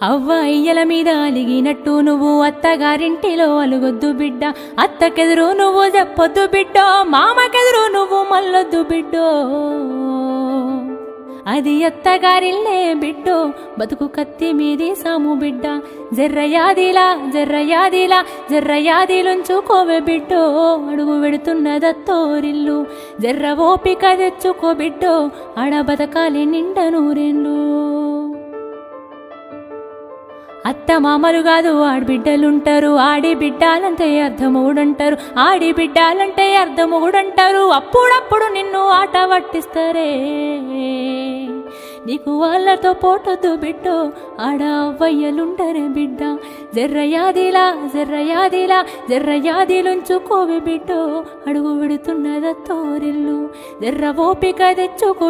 అవ్వ అయ్యల మీద అలిగినట్టు నువ్వు అత్తగారింటిలో అలుగొద్దు బిడ్డ, అత్తకెదురు నువ్వు చెప్పొద్దు బిడ్డో, మామకెదురు నువ్వు మల్లొద్దు బిడ్డో. అది అత్తగారిల్లే బిడ్డో, బతుకు కత్తి మీది సాము బిడ్డ. జర్రయాదిలా జర్రయాదిలా జర్రయాదిలుంచుకోవే బిడ్డో, అడుగు వెడుతున్నదత్తోరిల్లు. జర్ర ఓపిక తెచ్చుకో బిడ్డో, ఆడ బతకాలి నిండ నూరేళ్ళు. అత్త మామలు కాదు ఆడబిడ్డలుంటారు, ఆడి బిడ్డాలంటే అర్ధమూడంటారు, ఆడి బిడ్డాలంటే అర్ధమూడంటారు. అప్పుడప్పుడు నిన్ను ఆట పట్టిస్తారే, నీకు వాళ్ళతో పోటొద్దు బిడ్డో, ఆడ అవ్వయ్యలుంటరే బిడ్డ. జర్రయాదిలా జర్రయాదిలా జర్రయాదిలుంచుకోవే బిడ్డో, అడుగు విడుతున్నదత్తోరిల్లు. జర్ర ఓపిక తెచ్చుకో